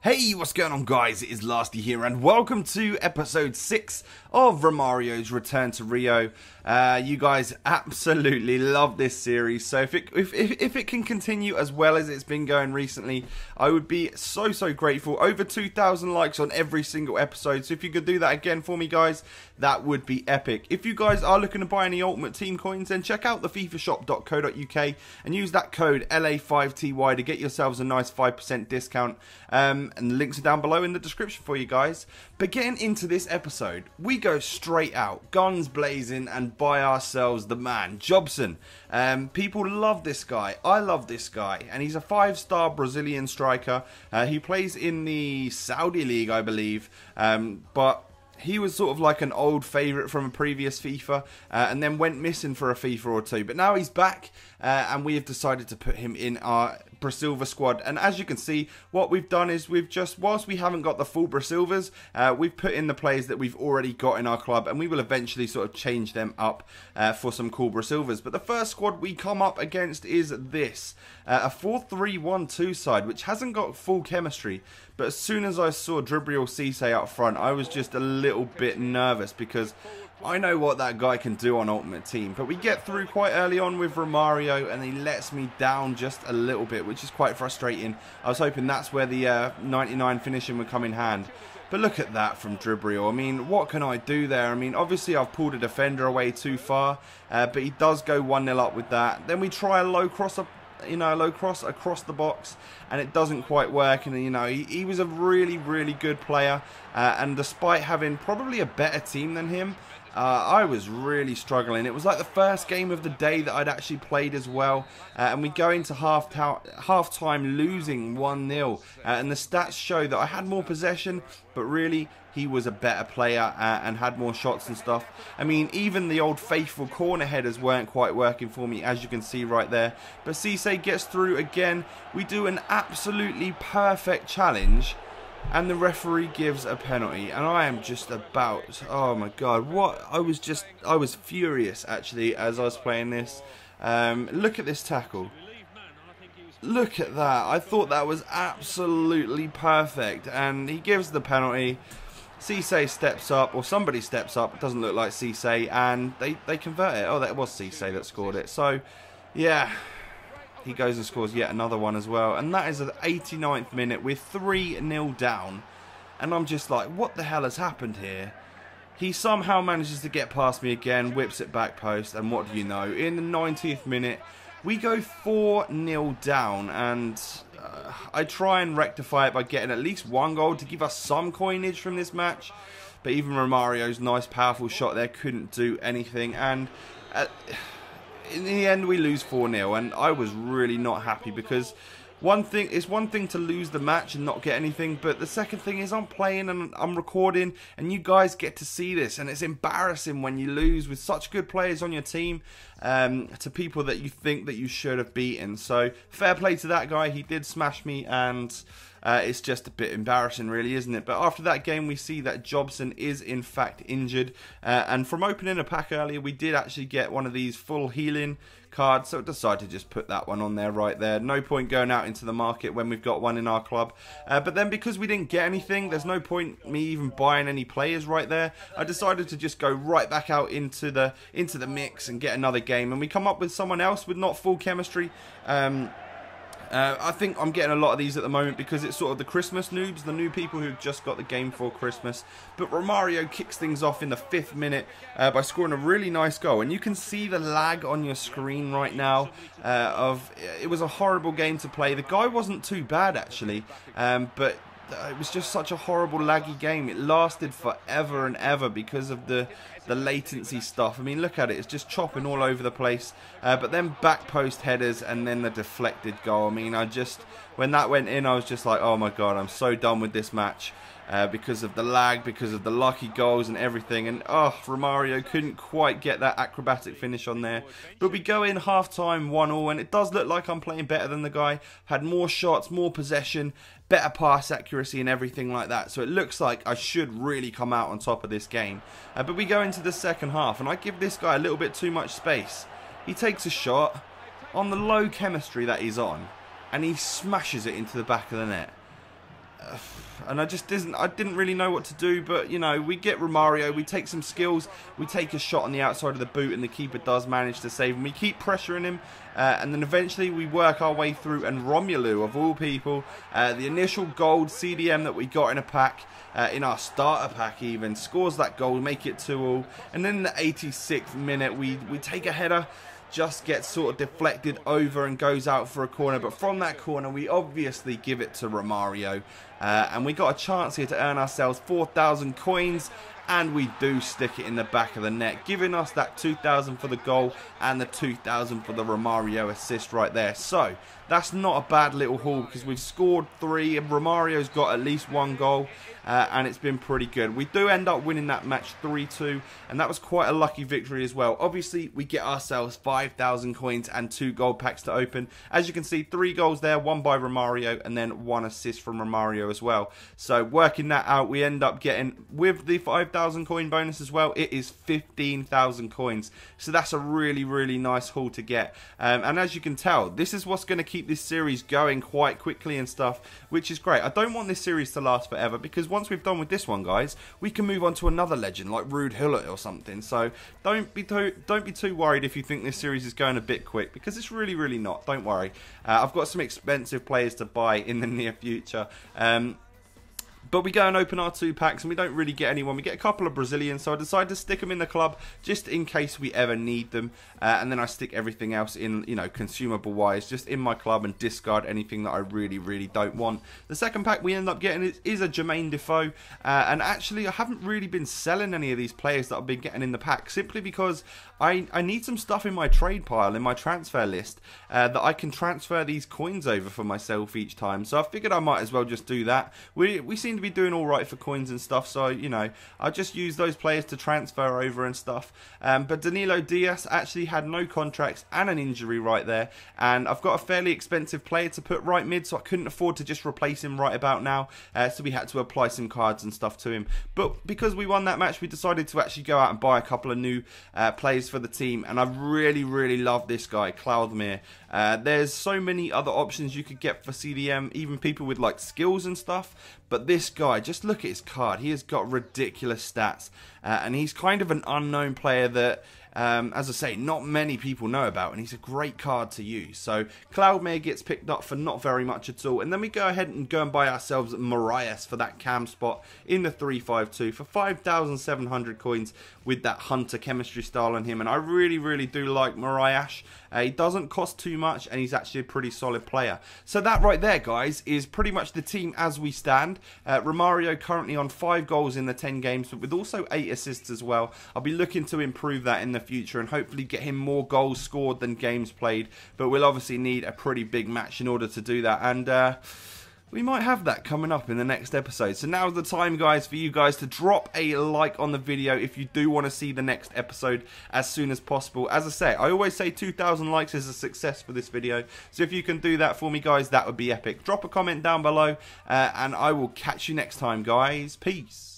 Hey, what's going on guys? It is Lasty here and welcome to episode 6 of Romario's Return to Rio. You guys absolutely love this series, so if it can continue as well as it's been going recently, I would be so grateful. Over 2,000 likes on every single episode, so if you could do that again for me guys, that would be epic. If you guys are looking to buy any Ultimate Team coins, then check out the FIFAshop.co.uk and use that code LA5TY to get yourselves a nice 5% discount. And the links are down below in the description for you guys. But getting into this episode, we go straight out, guns blazing, and buy ourselves the man, JOBSON. People love this guy. I love this guy. And he's a 5-star Brazilian striker. He plays in the Saudi League, I believe. But he was sort of like an old favourite from a previous FIFA and then went missing for a FIFA or two. But now he's back and we have decided to put him in our Brasilva squad. And as you can see, what we've done is we've just, whilst we haven't got the full Brasilvas, we've put in the players that we've already got in our club, and we will eventually sort of change them up for some cool Brasilvas. But the first squad we come up against is this, a 4-3-1-2 side, which hasn't got full chemistry. But as soon as I saw Dribriel Cisse up front, I was just a little bit nervous because I know what that guy can do on Ultimate Team. But we get through quite early on with Romario and he lets me down just a little bit, which is quite frustrating. I was hoping that's where the 99 finishing would come in hand. But look at that from Dribriel. I mean, what can I do there? I mean, obviously I've pulled a defender away too far, but he does go 1-0 up with that. Then we try a low cross up, low cross across the box, and it doesn't quite work. And he was a really good player, and despite having probably a better team than him, I was really struggling. It was like the first game of the day that I'd actually played as well, and we go into half-time losing 1-0, and the stats show that I had more possession, but really he was a better player and had more shots and stuff. I mean, even the old faithful corner headers weren't quite working for me, as you can see right there. But Cisse gets through again. We do an absolutely perfect challenge, and the referee gives a penalty, and I am just about, oh my god, what, I was furious actually as I was playing this. Look at this tackle. Look at that. I thought that was absolutely perfect, and he gives the penalty. Cisse steps up, or somebody steps up, it doesn't look like Cisse, and they convert it. Oh, that was Cisse that scored it. So, yeah, he goes and scores yet another one as well. And that is at the 89th minute. We're 3-0 down. And I'm just like, what the hell has happened here? He somehow manages to get past me again, whips it back post, and what do you know? In the 90th minute, we go 4-0 down, and I try and rectify it by getting at least one goal to give us some coinage from this match. But even Romario's nice powerful shot there couldn't do anything, and in the end we lose 4-0, and I was really not happy because it's one thing to lose the match and not get anything, but the second thing is I'm playing and I'm recording and you guys get to see this, and it's embarrassing when you lose with such good players on your team to people that you think that you should have beaten. So fair play to that guy, he did smash me, and it's just a bit embarrassing really, isn't it? But after that game we see that JOBSON is in fact injured, and from opening a pack earlier we did actually get one of these full healing cards, so I decided to just put that one on there right there. No point going out into the market when we've got one in our club, but then because we didn't get anything, there's no point me even buying any players right there. I decided to just go right back out into the mix and get another game, and we come up with someone else with not full chemistry. I think I'm getting a lot of these at the moment because it's sort of the Christmas noobs, the new people who just got the game for Christmas. But Romario kicks things off in the 5th minute by scoring a really nice goal. And you can see the lag on your screen right now. It was a horrible game to play. The guy wasn't too bad actually, but it was just such a horrible laggy game. It lasted forever and ever because of the latency stuff. I mean, look at it, it's just chopping all over the place, but then back post headers and then the deflected goal. I mean, when that went in I was just like, oh my god, I'm so done with this match. Because of the lag, because of the lucky goals and everything, and Romario couldn't quite get that acrobatic finish on there. But we go in half-time 1-1, and it does look like I'm playing better than the guy. Had more shots, more possession, better pass accuracy and everything like that, so it looks like I should really come out on top of this game. But we go into the second half, and I give this guy a little bit too much space. He takes a shot on the low chemistry that he's on, and he smashes it into the back of the net. I didn't really know what to do. But you know, we get Romario, we take some skills, we take a shot on the outside of the boot, and the keeper does manage to save him. We keep pressuring him, and then eventually we work our way through, and Romelu, of all people, the initial gold CDM that we got in a pack, in our starter pack even, scores that goal, make it 2-2, and then in the 86th minute we take a header, just gets sort of deflected over and goes out for a corner, but from that corner we obviously give it to Romario, and we got a chance here to earn ourselves 4,000 coins, and we do stick it in the back of the net, giving us that 2,000 for the goal and the 2,000 for the Romario assist right there. So that's not a bad little haul, because we've scored 3 and Romario's got at least 1 goal, and it's been pretty good. We do end up winning that match 3-2, and that was quite a lucky victory as well. Obviously we get ourselves 5,000 coins and 2 gold packs to open. As you can see, 3 goals there, 1 by Romario and then 1 assist from Romario as well. So working that out, we end up getting, with the 5,000 coin bonus as well, it is 15,000 coins. So that's a really, really nice haul to get. And as you can tell, this is what's going to keep this series going quite quickly and stuff, which is great. I don't want this series to last forever, because once we've done with this one, guys, we can move on to another legend like Rude Hullet or something. So don't be too worried if you think this series is going a bit quick, because it's really, really not. Don't worry. I've got some expensive players to buy in the near future. But we go and open our 2 packs and we don't really get anyone. We get a couple of Brazilians, so I decided to stick them in the club just in case we ever need them. And then I stick everything else in, you know, consumable wise, just in my club, and discard anything that I really, really don't want. The second pack we end up getting is a Jermaine Defoe. And actually I haven't really been selling any of these players that I've been getting in the pack, simply because I need some stuff in my trade pile, in my transfer list, that I can transfer these coins over for myself each time. So I figured I might as well just do that. We seem to be doing alright for coins and stuff, so you know, I just use those players to transfer over and stuff. But Danilo Diaz actually had no contracts and an injury right there, and I've got a fairly expensive player to put right mid, so I couldn't afford to just replace him right about now, so we had to apply some cards and stuff to him. But because we won that match, we decided to actually go out and buy a couple of new players for the team, and I really, really love this guy, Cloudmere. There's so many other options you could get for CDM, even people with like skills and stuff, but this guy, just look at his card. He has got ridiculous stats, and he's kind of an unknown player that, as I say, not many people know about, and he's a great card to use. So Cloudmere gets picked up for not very much at all, and then we go ahead and go and buy ourselves Marar for that cam spot in the 3-5-2 for 5,700 coins with that hunter chemistry style on him, and I really, really do like Marar. He doesn't cost too much, and he's actually a pretty solid player. So that right there, guys, is pretty much the team as we stand. Romario currently on 5 goals in the 10 games, but with also 8 assists as well. I'll be looking to improve that in the future and hopefully get him more goals scored than games played, but we'll obviously need a pretty big match in order to do that, and we might have that coming up in the next episode. So now's the time, guys, for you guys to drop a like on the video if you do want to see the next episode as soon as possible. As I say, I always say 2,000 likes is a success for this video, so if you can do that for me, guys, that would be epic. Drop a comment down below, and I will catch you next time, guys. Peace.